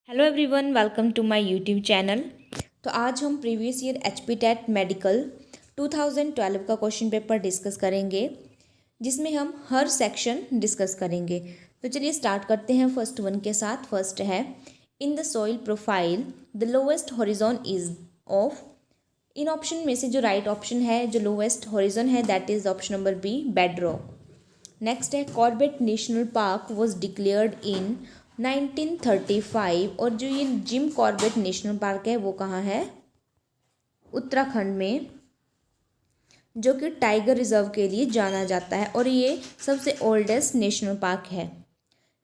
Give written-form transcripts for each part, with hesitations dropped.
Hello everyone, welcome to my YouTube channel. तो आज हम previous year HP TET medical 2012 का क्वेश्चन पेपर डिस्कस करेंगे, जिसमें हम हर सेक्शन डिस्कस करेंगे। तो चलिए स्टार्ट करते हैं फर्स्ट वन के साथ। फर्स्ट है, in the soil profile the lowest horizon is of. इन ऑप्शन में से जो राइट ऑप्शन है, जो लोवेस्ट हॉरिजॉन है, that is option number B, bedrock. Next है, Corbett National Park was declared in 1935। और जो ये जिम कॉर्बेट नेशनल पार्क है वो कहाँ है? उत्तराखंड में, जो कि टाइगर रिजर्व के लिए जाना जाता है और ये सबसे ओल्डेस्ट नेशनल पार्क है।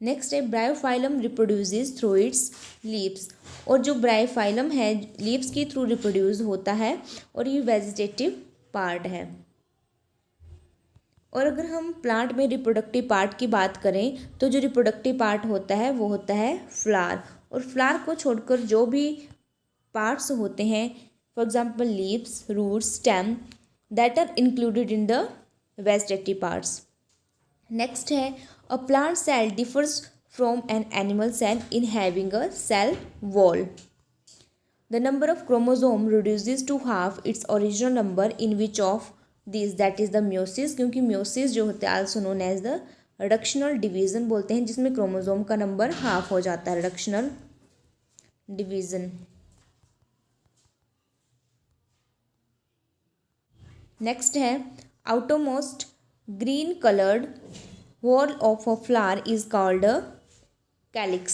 नेक्स्ट है, Bryophyllum reproduces through it's leaves. और जो ब्रायोफाइलम है लीव्स के थ्रू रिप्रोड्यूस होता है और ये वेजिटेटिव पार्ट है। और अगर हम प्लांट में रिप्रोडक्टिव पार्ट की बात करें तो जो रिप्रोडक्टिव पार्ट होता है वो होता है फ्लावर। और फ्लावर को छोड़कर जो भी पार्ट्स होते हैं, for example leaves, roots, stem, that are included in the vegetative parts. Next है, a plant cell differs from an animal cell in having a cell wall. The number of chromosome reduces to half its original number in which of these, that is the meiosis। क्योंकि meiosis जो होता है also known as the reductional division बोलते हैं, जिसमें chromosome का number half हो जाता है, reductional division। नेक्स्ट है, outermost green colored whorl of a flower is called a calyx।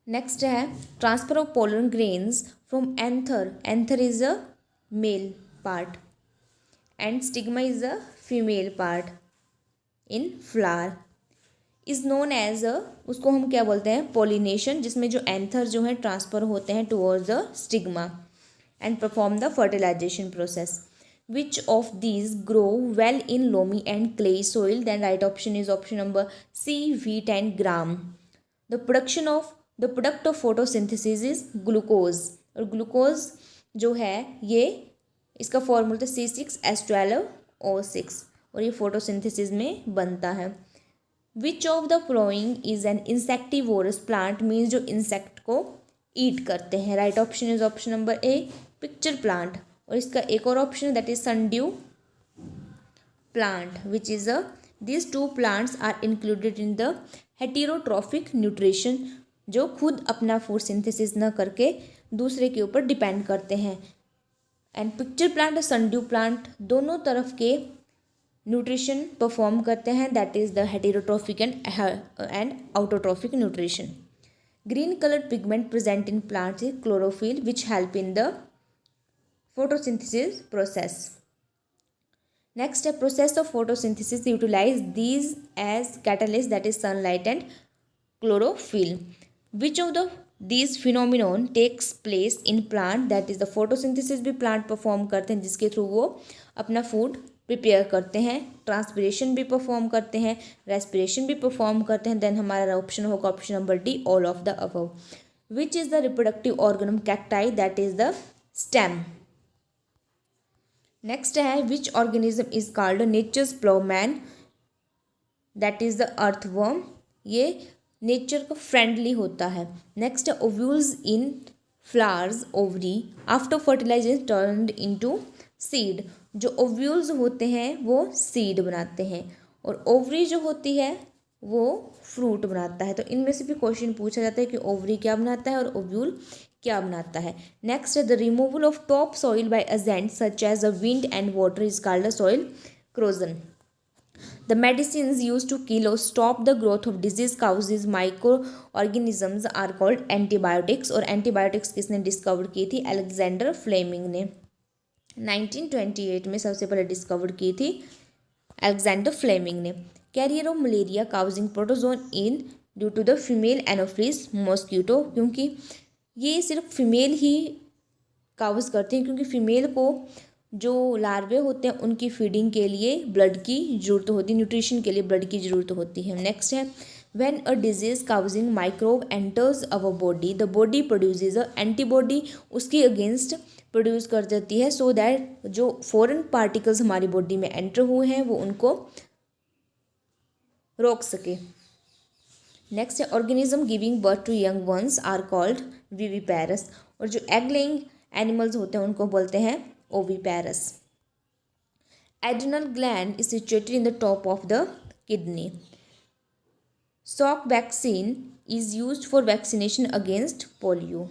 Next है, transfer of pollen grains from anther. Anther is a male part and stigma is a female part in flower, is known as a, उसको हम क्या बोलते हैं? Pollination, जिसमें जो anther जो है ट्रांसफर होते हैं towards the stigma and perform the fertilisation process. Which of these grow well in loamy and clay soil? Then right option is option number c, wheat and gram. The product of photosynthesis is glucose. और glucose जो है ये, इसका formula था C6H12O6 और ये photosynthesis में बनता है। Which of the following is an insectivorous plant? Means जो इंसेक्ट को ईट करते हैं। Right option is option number A, picture plant. और इसका एक और ऑप्शन है, that is sundew plant, which is a, these two plants are included in the heterotrophic nutrition, जो खुद अपना फूड सिंथेसिस न करके दूसरे के ऊपर डिपेंड करते हैं। एंड पिक्चर प्लांट और सनड्यू प्लांट दोनों तरफ के न्यूट्रिशन परफॉर्म करते हैं, that is the heterotrophic and autotrophic nutrition. Green coloured pigment present in plants is chlorophyll which help in the photosynthesis process. Next है, process of photosynthesis utilize these as catalyst, that is sunlight and chlorophyll. Which of the these phenomenon takes place in plant? That is the photosynthesis भी plant perform करते हैं, जिसके through वो अपना food prepare करते हैं। Transpiration भी perform करते हैं, रेस्पिरेशन भी परफॉर्म करते हैं। देन हमारा ऑप्शन होगा option number D, all of the above. Which is the reproductive organ of cacti? That is the stem. Next है, which organism is called nature's ploughman? That is the earthworm, ये nature का friendly होता है। Next है, ovules in flowers ovary after fertilization turned into seed. जो ovules होते हैं वो सीड बनाते हैं और ओवरी जो होती है वो फ्रूट बनाता है। तो इनमें से भी क्वेश्चन पूछा जाता है कि ओवरी क्या बनाता है और ओव्यूल क्या बनाता है। नेक्स्ट है, the removal of top soil by agents such as the wind and water is called soil erosion. The medicines used to kill or stop the growth of disease causes microorganisms are called antibiotics। और antibiotics किसने discover की थी? Alexander Fleming ने 1928 में सबसे पहले discover की थी अलेक्जेंडर फ्लेमिंग ने। Carrier of malaria causing protozoan in due to the female Anopheles mosquito. क्योंकि ये सिर्फ फीमेल ही काउज करते हैं, क्योंकि फीमेल को जो लार्वे होते हैं उनकी फीडिंग के लिए ब्लड की जरूरत होती है, न्यूट्रिशन के लिए ब्लड की जरूरत होती है। नेक्स्ट है, when a disease causing microbe enters our body the body produces a antibody, उसके अगेंस्ट प्रोड्यूस कर देती है, सो दैट जो फॉरेन पार्टिकल्स हमारी बॉडी में एंटर हुए हैं वो उनको रोक सके। नेक्स्ट है organism giving birth to young ones are called viviparous, और जो एग लेइंग एनिमल्स होते हैं उनको बोलते हैं oviparous. Adrenal gland is situated in the top of the kidney. Salk vaccine is used for vaccination against polio.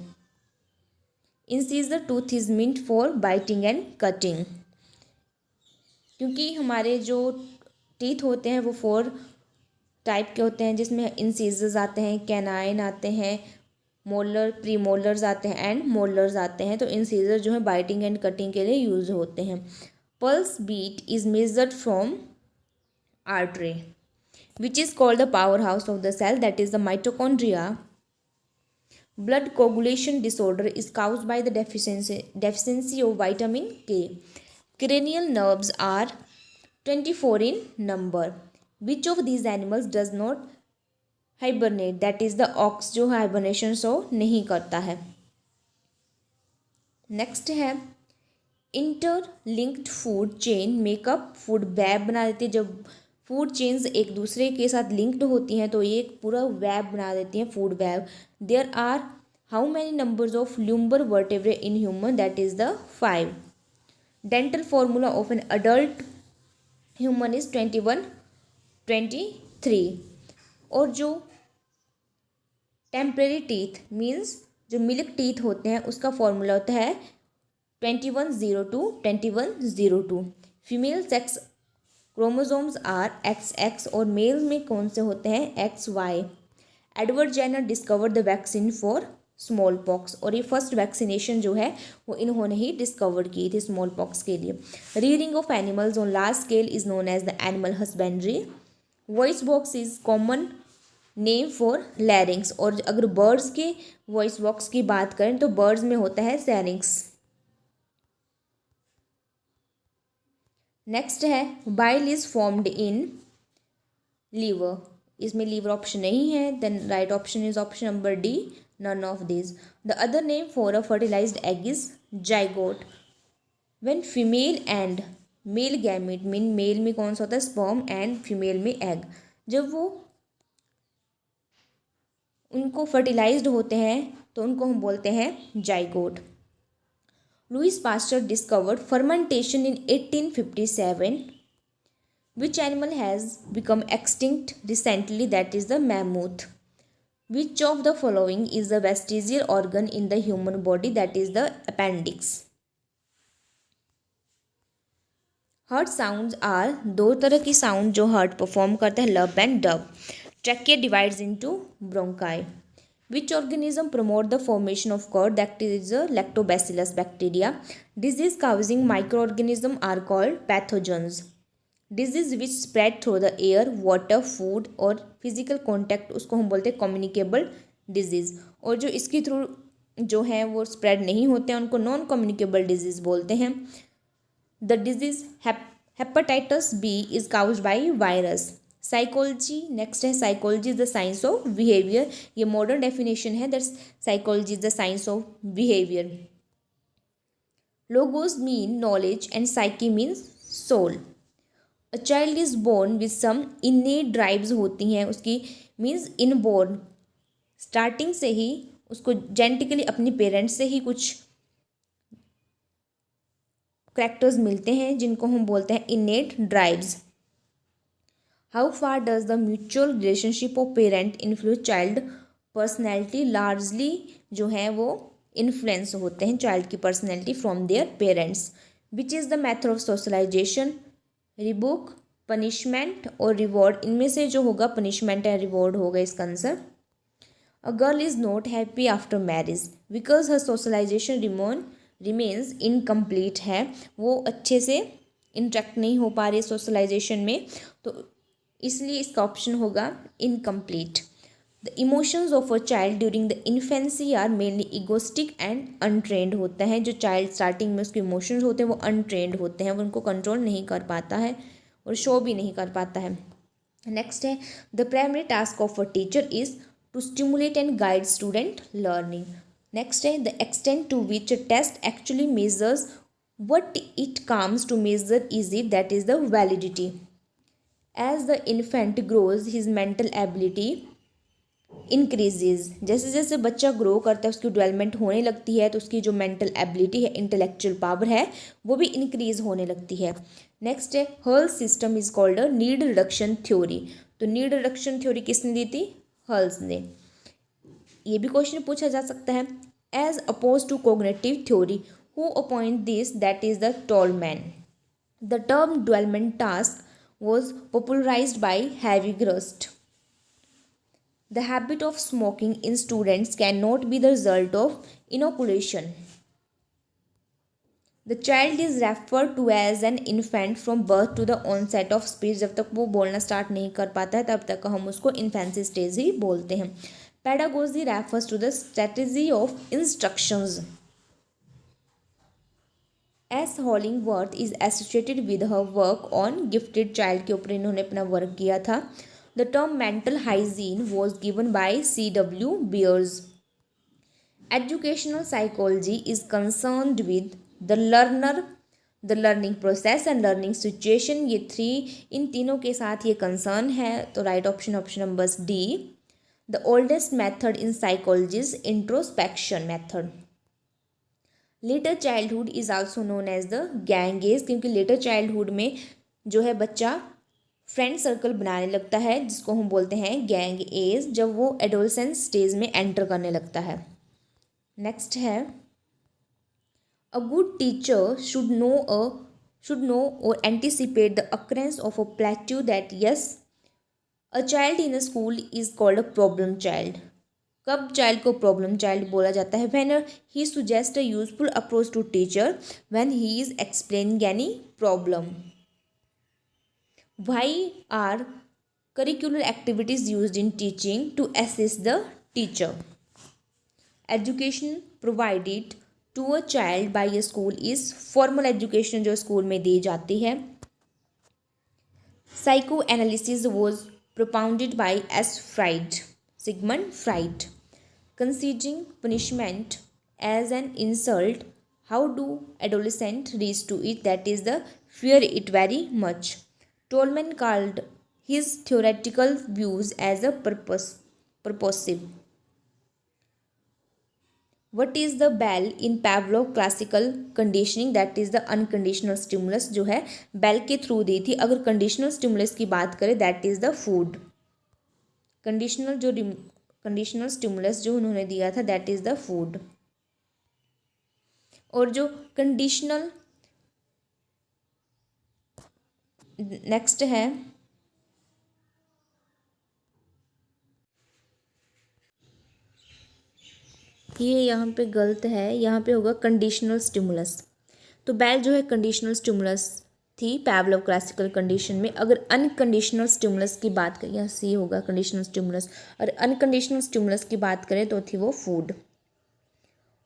Incisor tooth is meant for biting and cutting. क्योंकि हमारे जो टीथ होते हैं वो 4 टाइप के होते हैं, जिसमें इंसीजर्स आते हैं, कैनाइन आते हैं, मोलर, प्रीमोलर्स आते हैं एंड मोलर्स आते हैं। तो इंसीजर जो है बाइटिंग एंड कटिंग के लिए यूज होते हैं। Pulse beat is measured from artery which is called the powerhouse of the cell, that is the mitochondria. Blood coagulation disorder is caused by the deficiency of vitamin K. Cranial nerves are 24 in number. Which of these animals does not hibernate, that is the ox जो hibernation show नहीं करता है। Next है interlinked food chain makeup food web बना देती है। जब food chains एक दूसरे के साथ लिंक्ड होती हैं तो ये एक पूरा वेब बना देती हैं, food web. There are how many numbers of lumbar vertebrae in human, that is the 5। Dental formula of an adult human is 21, 23। और जो टेम्परेरी टीथ मीन्स जो मिल्क टीथ होते हैं उसका फॉर्मूला होता है 2102, 2102। Female sex chromosomes are XX और male में कौन से होते हैं XY। Edward Jenner discover the vaccine for smallpox, और ये फर्स्ट वैक्सीनेशन जो है वो इन्होंने ही डिस्कवर की थी स्मॉल पॉक्स के लिए। Rearing of animals on large scale is known as the animal husbandry. Voice box is common name for larynx, और अगर बर्ड्स के वॉइस बॉक्स की बात करें तो बर्ड्स में होता है सैरिंग्स। नेक्स्ट है bile is formed in liver, इसमें लीवर ऑप्शन नहीं है, then right option is option number D, none of this. The other name for a fertilised egg is zygote. When female and male gamete mean male में कौन सा होता है sperm and female में egg, जब वो उनको फर्टिलाइज्ड होते हैं तो उनको हम बोलते हैं zygote. Louis Pasteur discovered fermentation in 1857. Which animal has become extinct recently, that is the mammoth. Which of the following is the vestigial organ in the human body, that is the appendix. Heart sounds are दो तरह की sound जो heart perform करता है, लब and dub. Trachea divides into bronchi. Which organism promote the formation of curd, that is the lactobacillus bacteria. Disease causing microorganisms are called pathogens. Disease which spread through the air, water, food और physical contact उसको हम बोलते हैं communicable disease, और जो इसके through जो है वो स्प्रेड नहीं होते हैं उनको नॉन कम्युनिकेबल डिजीज बोलते हैं। The disease hepatitis B is caused by virus. Psychology next है, psychology is the science of behaviour, ये मॉडर्न डेफिनेशन है, that psychology is the science of behaviour. Logos mean knowledge and psyche means soul. A child is born with some innate drives होती हैं उसकी, means inborn, starting से ही उसको genetically अपने parents से ही कुछ करैक्टर्स मिलते हैं जिनको हम बोलते हैं innate drives. How far does the mutual relationship of parent influence child personality, largely जो है वो इन्फ्लुएंस होते हैं चाइल्ड की personality from their parents. Which is the method of socialisation, rebuke, punishment और रिवॉर्ड, इनमें से जो होगा पनिशमेंट या रिवॉर्ड होगा इसका answer. A girl is not happy after marriage because her socialisation remains incomplete है, वो अच्छे से इंटरेक्ट नहीं हो पा रही सोशलाइजेशन में, तो इसलिए इसका ऑप्शन होगा incomplete. The emotions of a child during the infancy are mainly egoistic and untrained होता है। जो चाइल्ड स्टार्टिंग में उसके इमोशंस होते हैं वो अनट्रेंड होते हैं, वो उनको कंट्रोल नहीं कर पाता है और शो भी नहीं कर पाता है। नेक्स्ट है, the primary task of a teacher is to stimulate and guide student learning. Next है, the extent to which a test actually measures what it comes to measure is it, that is the validity. As the infant grows, his mental ability increases. जैसे जैसे बच्चा grow करता है, उसकी development होने लगती है, तो उसकी जो मेंटल एबिलिटी है, इंटेलेक्चुअल पावर है, वो भी इंक्रीज होने लगती है। नेक्स्ट है hurl system is called a need reduction theory. तो नीड रिडक्शन थ्योरी किसने दी थी? हर्ल्स ने। ये भी क्वेश्चन पूछा जा सकता है। As opposed to cognitive theory, who appoint this? That is the Tolman. The term development task was popularized by Harry Grust. The habit of smoking in students cannot be the result of inoculation. The child is referred to as an infant from birth to the onset of speech. जब तक वो बोलना start नहीं कर पाता है तब तक हम उसको इन्फेंसी स्टेज ही बोलते हैं। Pedagogy refers to the strategy of instructions. S Hollingworth is associated with her work on gifted child के ऊपर इन्होंने अपना वर्क किया था। The term mental hygiene was given by C.W. Beers. Educational psychology is concerned with the learner, the learning process and learning situation. ये three, इन तीनों के साथ ये कंसर्न है, तो right option option number D. The oldest method in psychology is introspection method. Later childhood is also known as the gang age, क्योंकि later childhood में जो है बच्चा फ्रेंड सर्कल बनाने लगता है, जिसको हम बोलते हैं गैंग एज, जब वो एडोलसेंस स्टेज में एंटर करने लगता है। नेक्स्ट है a good teacher should know और anticipate the occurrence of a plateau that yes a child in a school is called a problem child. कब चाइल्ड को प्रॉब्लम चाइल्ड बोला जाता है? When he suggest a useful approach to teacher when he is explaining any problem. Why are curricular activities used in teaching to assist the teacher? Education provided to a child by a school is formal education, जो school में दी जाती है। Psycho analysis was propounded by Sigmund Freud. Considering punishment as an insult, how do adolescents reach to it? That is the fear it very much. Tolman called his theoretical views as a purposive. What is the bell in Pavlov classical conditioning? That is the unconditional stimulus, जो है bell के through the थी। अगर conditional stimulus की बात करें that is the food. Conditional stimulus जो उन्होंने दिया था दैट इज द फूड। और जो कंडीशनल नेक्स्ट है ये यहाँ पे गलत है, यहाँ पे होगा कंडीशनल स्टिमुलस। तो बेल जो है कंडीशनल स्टिमुलस थी पैवलोव क्लासिकल कंडीशन में। अगर अनकंडीशनल स्टिमुलस की बात करें, यहाँ सी होगा कंडीशनल स्टिमुलस, और अनकंडीशनल स्टिमुलस की बात करें तो थी वो फूड।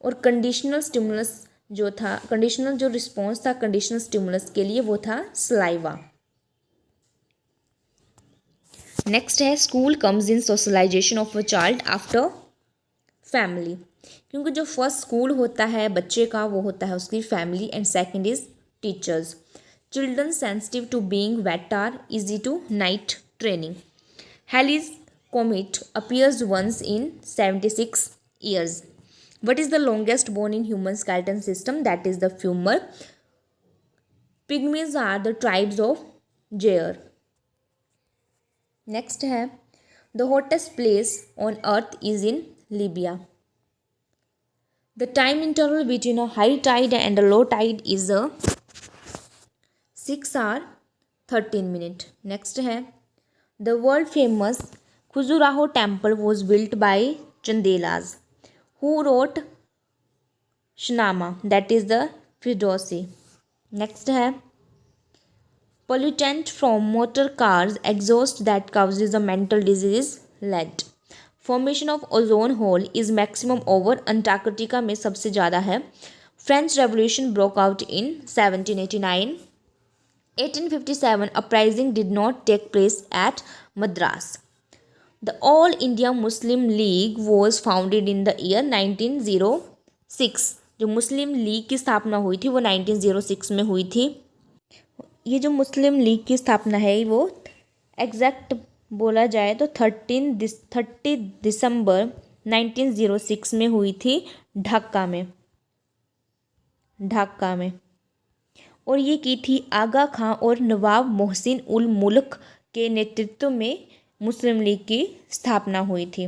और कंडीशनल स्टिमुलस जो था, कंडीशनल जो रिस्पॉन्स था कंडीशनल स्टिमुलस के लिए वो था सलाइवा। नेक्स्ट है school comes in socialisation of a child after family, क्योंकि जो फर्स्ट स्कूल होता है बच्चे का वो होता है उसकी family, and second is teachers. Children sensitive to being wet are easy to night training. Halley's comet appears once in 76 years. What is the longest bone in human skeleton system? That is the femur. Pygmies are the tribes of Jair. Next है the hottest place on earth is in Libya. The time interval between a high tide and a low tide is a 6 hour 13 minute. Next है the world famous Khajuraho temple was built by Chandelas. Who wrote Shnama? That is the Ferdowsi. Next है pollutant from motor cars exhaust that causes a mental disease lead. Formation of ozone hole is maximum over Antarctica में सबसे ज़्यादा है. French revolution broke out in 1789. 1857 uprising did not take place at Madras. The all India Muslim League was founded in the year 1906. जो मुस्लिम league की स्थापना हुई थी वो 1906 में हुई थी. ये जो मुस्लिम लीग की स्थापना है वो एग्जैक्ट बोला जाए तो 30 दिसंबर 1906 में हुई थी ढाका में। और ये की थी आगा खां और नवाब मोहसिन उल मुल्क के नेतृत्व में मुस्लिम लीग की स्थापना हुई थी।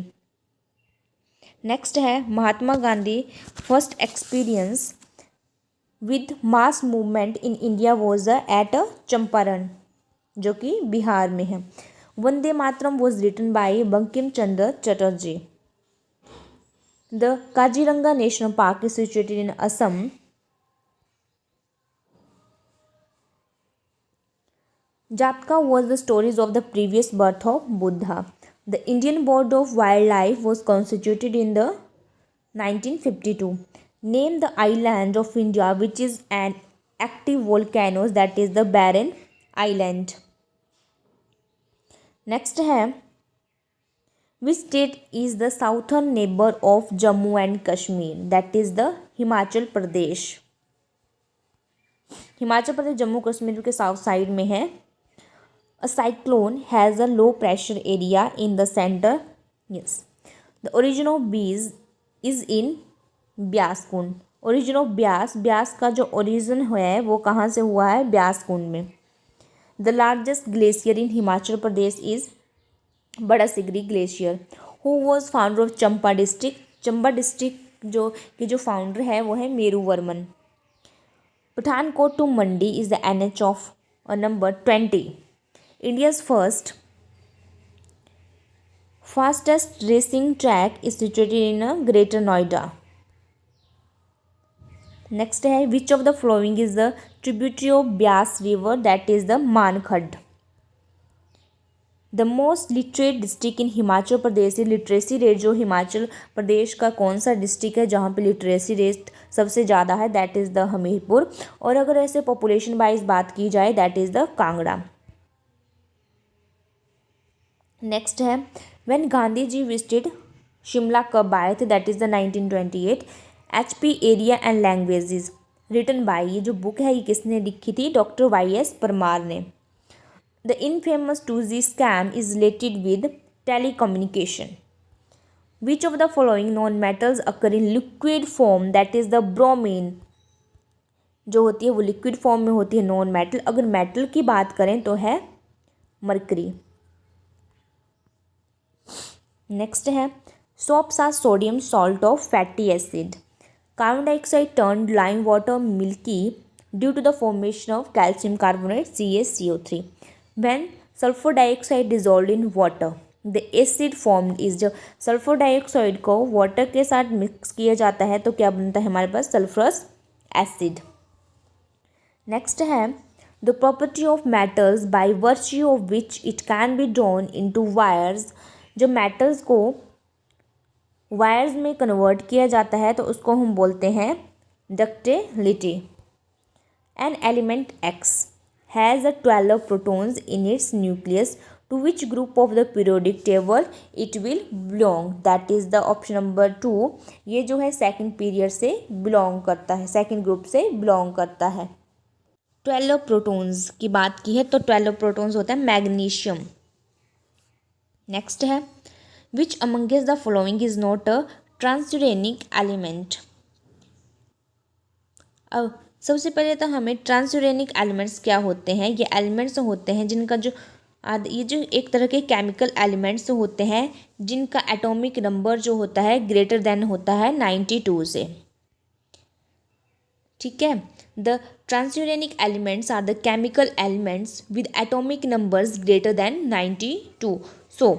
नेक्स्ट है Mahatma Gandhi first experience with mass movement in India was at Champaran, जो कि बिहार में है। Vande Mataram was written by Bankim Chandra Chatterjee. The Kaziranga national park is situated in Assam. Jatka was the stories of the previous birth of Buddha. The Indian Board of Wildlife was constituted in the 1952. Name the island of India which is an active volcano, that is the Barren Island. Next है which state is the southern neighbor of Jammu and Kashmir, that is the Himachal Pradesh. Himachal Pradesh Jammu Kashmir के south side में है। A cyclone has a low pressure area in the center. Yes. The origin of bees is in Beas Kund. Origin of Beas का जो origin है वो कहाँ से हुआ है? ब्यास कुंड में। The largest glacier in Himachal Pradesh is Bara Shigri glacier. Who was founder of Champa district? Chamba district जो फाउंडर है वो है Meru Varman. Pathankot to Mandi is the NH of number 20। India's first fastest racing track is situated in Greater Noida. Next है which of the following is the tributary of Byas river, that is the Mankhad. The most literate district in Himachal Pradesh. Literacy rate जो हिमाचल प्रदेश का कौन सा district है जहाँ पे literacy rate सबसे ज़्यादा है? That is the Hamirpur. और अगर ऐसे पॉपुलेशन वाइज बात की जाए that is the Kangra. Next है व्हेन गांधी जी विजिटेड शिमला कब आए थे? That is the 1928। HP area and languages written by, ये जो बुक है ये किसने लिखी थी? डॉक्टर YS परमार ने। The infamous 2G scam is related with telecommunication. Which of the following non metals occur in liquid form? That is the bromine. जो होती है वो लिक्विड फॉर्म में होती है नॉन मेटल। अगर मेटल की बात करें तो है मरकरी। नेक्स्ट है soaps are sodium salt of fatty acid. Carbon dioxide turn lime water milky due to the formation of calcium carbonate CaCO3। When sulphur dioxide dissolve in water the acid formed is. जब sulphur dioxide को water के साथ mix किया जाता है तो क्या बनता है हमारे पास? Sulphurous acid. नेक्स्ट है the property of metals by virtue of which it can be drawn into wires. जो मेटल्स को वायर्स में कन्वर्ट किया जाता है तो उसको हम बोलते हैं ductility. An element X has 12 protons in its nucleus, to which group of the periodic table it will belong? That is the option number 2। ये जो है सेकंड पीरियड से बिलोंग करता है, सेकंड ग्रुप से बिलोंग करता है। 12 प्रोटॉन्स की बात की है तो 12 प्रोटॉन्स होता है मैग्नीशियम। नेक्स्ट है which amongst the following is not a transuranic element. अब सबसे पहले तो हमें ट्रांसयूरेनिक एलिमेंट्स क्या होते हैं? ये एलिमेंट्स होते हैं जिनका जो ये जो एक तरह के केमिकल एलिमेंट्स होते हैं जिनका एटॉमिक नंबर जो होता है ग्रेटर देन होता है 92 से। ठीक है, the transuranic elements are the chemical elements with atomic numbers greater than 92। So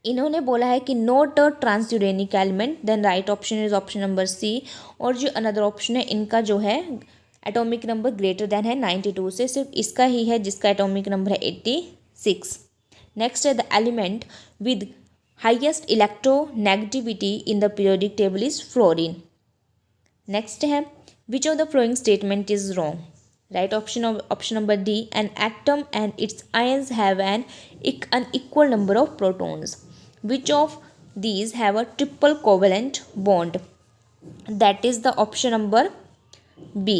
इन्होंने बोला है कि not a transuranic element, then right option is option number C। और जो अनदर ऑप्शन है इनका जो है एटॉमिक नंबर ग्रेटर देन है 92 से, सिर्फ इसका ही है जिसका एटॉमिक नंबर है 86। नेक्स्ट है the element with highest electronegativity in the periodic table is fluorine. Next है which of the following statement is wrong? Right option number D, an atom and its ions have an unequal number of protons. Which of these have a triple covalent bond? That is the option number B.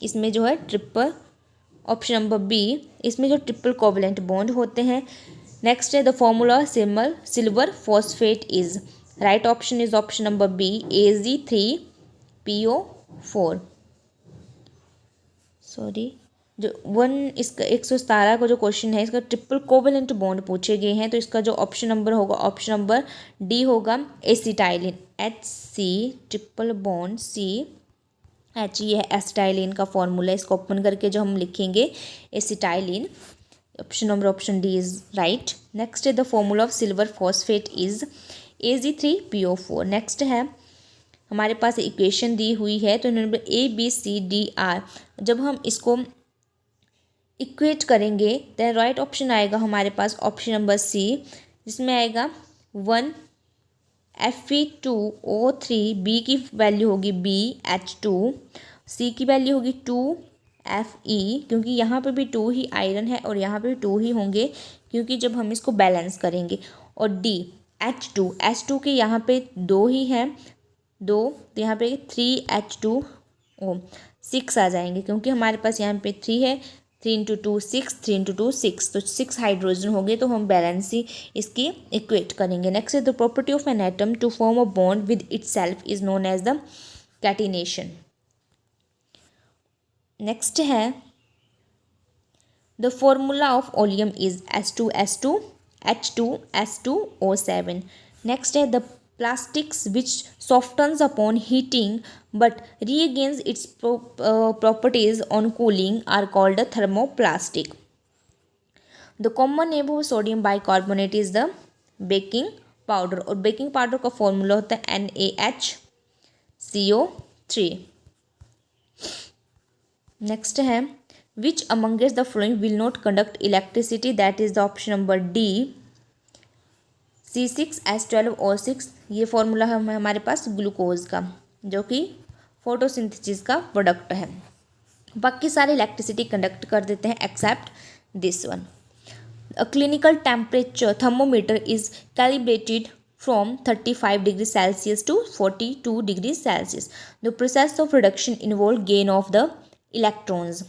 इसमें जो है option number B, इसमें जो triple covalent bond होते हैं next है the formula silver phosphate is, right option is option number B Ag3PO4। Sorry, जो इसका 117 का जो क्वेश्चन है इसका ट्रिपल कोवेलेंट बॉन्ड पूछे गए हैं, तो इसका जो ऑप्शन नंबर होगा ऑप्शन नंबर डी होगा acetylene, HC triple bond CH, ये है एसिटाइलिन का फॉर्मूला। इसको ओपन करके जो हम लिखेंगे acetylene, option number option D is right. Next है the formula of silver phosphate is Ag3PO4। Next है हमारे पास इक्वेशन दी हुई है, तो नंबर ABCDR, जब हम इसको इक्वेट करेंगे तो राइट ऑप्शन आएगा हमारे पास ऑप्शन नंबर सी, जिसमें आएगा 1Fe2O3, बी की वैल्यू होगी BH2, सी की वैल्यू होगी 2Fe, क्योंकि यहाँ पे भी 2 ही आयरन है और यहाँ पे भी 2 ही होंगे क्योंकि जब हम इसको बैलेंस करेंगे, और डी H2 के यहाँ पे 2 ही हैं, 2, तो यहाँ पे 3H2O 6 आ जाएंगे क्योंकि हमारे पास यहाँ पे 3 है, 3 × 2 6, 3 × 2 6, तो 6 हाइड्रोजन हो गए, तो हम बैलेंस ही इसकी इक्वेट करेंगे। Next the property of an atom to form a bond with itself is known as the catenation. Next है the formula of oleum is S2S2 H2S2O7। Next है the plastics which softens upon heating but regains its properties on cooling are called a thermoplastic. The common name of sodium bicarbonate is the baking powder, और baking powder का formula होता है NaHCO3। Next है which amongst the following will not conduct electricity, that is the option number D C6H12O6। ये formula है हमारे पास glucose का, जो कि फोटोसिंथेसिस का प्रोडक्ट है। बाकी सारे इलेक्ट्रिसिटी कंडक्ट कर देते हैं except this one. A clinical temperature thermometer is calibrated from 35 degree Celsius to 42 degree Celsius. The process of reduction involve gain of the electrons,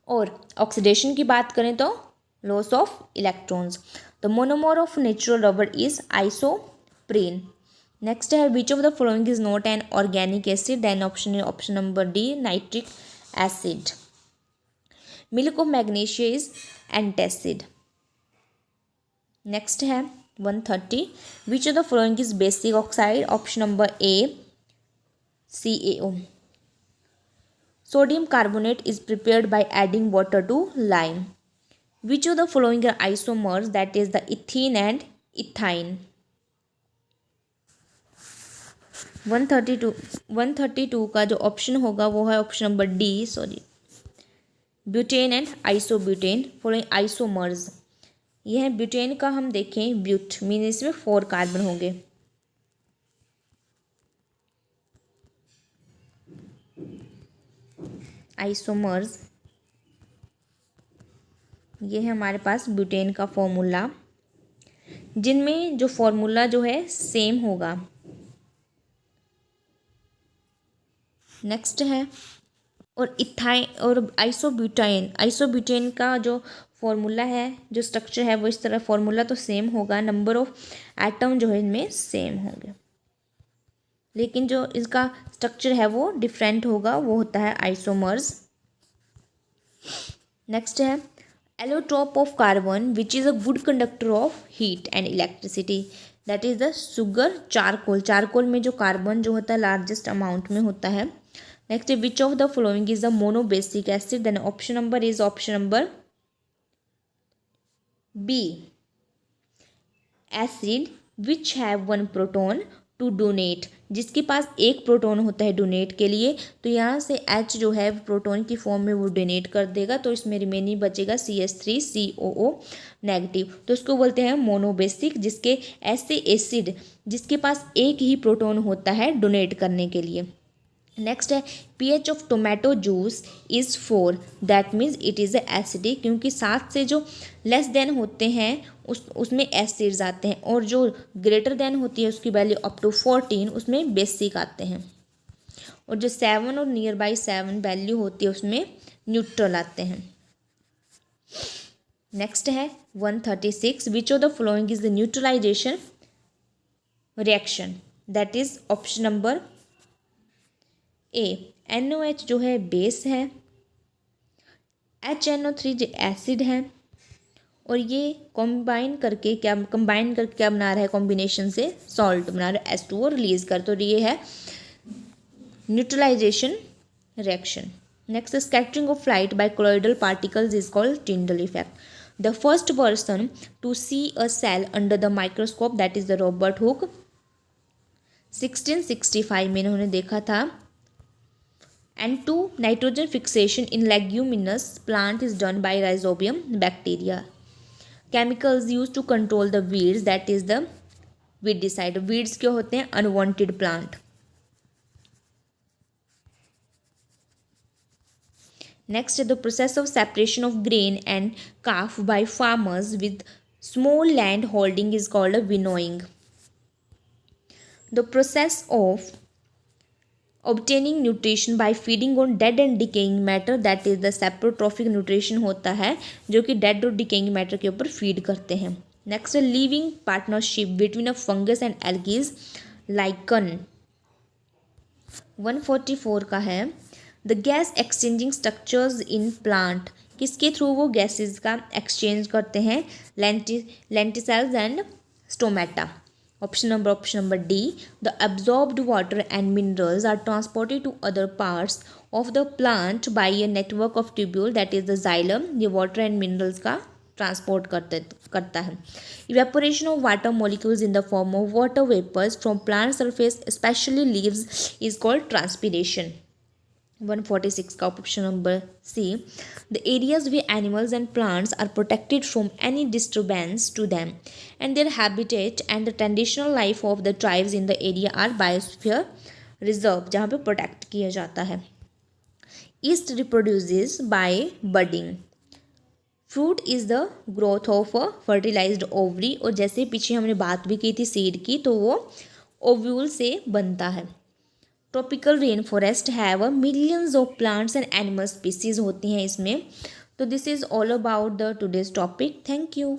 और ऑक्सीडेशन की बात करें तो loss of electrons. The monomer of natural rubber is isoprene. Next है which of the following is not an organic acid, then option number D nitric acid. Milk of magnesia is antacid. Next है 130 विच of the following is basic oxide, option number A CaO। Sodium carbonate is prepared by adding water to lime. Which of the following are isomers, that is the ethene and ethine? 132 का जो option होगा वो है option number D, butane and isobutane following isomers. ये है butane का, हम देखें ब्यूट मीन इसमें 4 कार्बन होंगे। आइसोमर्स, ये है हमारे पास ब्यूटेन का फॉर्मूला, जिनमें जो फॉर्मूला जो है सेम होगा। नेक्स्ट है और इथाइन और आइसोब्यूटेन का जो फॉर्मूला है, जो स्ट्रक्चर है वो इस तरह, फॉर्मूला तो सेम होगा, नंबर ऑफ एटम जो है इनमें सेम होंगे, लेकिन जो इसका स्ट्रक्चर है वो डिफरेंट होगा, वो होता है आइसोमर्स। नेक्स्ट है allotrope of carbon which is a good conductor of heat and electricity, that is the sugar charcoal. Charcoal में जो कार्बन जो होता है लार्जेस्ट अमाउंट में होता है। नेक्स्ट है which of the following is the monobasic acid, then option number is option number B acid which have 1 proton to donate, जिसके पास 1 प्रोटोन होता है डोनेट के लिए, तो यहाँ से H जो है प्रोटोन की फॉर्म में वो डोनेट कर देगा, तो इसमें रिमेनिंग बचेगा CH3COO नेगेटिव, तो इसको बोलते हैं मोनोबेसिक। जिसके ऐसे एसिड जिसके पास 1 ही प्रोटोन होता है डोनेट करने के लिए। नेक्स्ट है pH of tomato juice is 4, that means it is acidic, क्योंकि 7 से जो लेस देन होते हैं उसमें एसिड्स आते हैं, और जो ग्रेटर देन होती है उसकी वैल्यू अप टू 14 उसमें बेसिक आते हैं, और जो 7 और नियर बाई 7 वैल्यू होती है उसमें न्यूट्रल आते हैं। नेक्स्ट है 136, which of the following is the neutralisation reaction, that is option number A. NOH जो है बेस है, HNO3 जो एसिड है, और ये कंबाइन करके क्या बना रहा है, कॉम्बिनेशन से सॉल्ट बना रहा है, H2O रिलीज कर, तो ये है neutralisation reaction. Next, scattering of light by colloidal particles is called Tyndall effect. The first person to see a cell under the microscope that is the Robert Hooke. 1665 में इन्होंने देखा था। And 2, nitrogen fixation in leguminous plant is done by Rhizobium bacteria. Chemicals used to control the weeds, that is the weedicide. Weeds क्यों होते हैं? Unwanted plant. Next, the process of separation of grain and chaff by farmers with small land holding is called a winnowing. The process of obtaining nutrition by feeding on dead and decaying matter, that is the saprotrophic nutrition होता है, जो कि dead और decaying matter के ऊपर feed करते हैं. Next, living partnership between a fungus and algae is lichen. 144 का है, the gas exchanging structures in plant, किसके थ्रू वो गैसेज का एक्सचेंज करते हैं? Lenticels and stomata. Option number D. The absorbed water and minerals are transported to other parts of the plant by a network of tubule, that is the xylem. ये water and minerals का transport करता है. Evaporation of water molecules in the form of water vapors from plant surface, especially leaves, is called transpiration. 146 का option number C. The areas where animals and plants are protected from any disturbance to them and their habitat and the traditional life of the tribes in the area are biosphere reserve, जहाँ पे protect किया जाता है. Yeast reproduces by budding. Fruit is the growth of a fertilized ovary, और जैसे पीछे हमने बात भी की थी सीड की, तो वो ओव्यूल से बनता है. Tropical rain forest have millions of plants and animal species होती हैं इसमें. तो this is all about the today's topic. Thank you.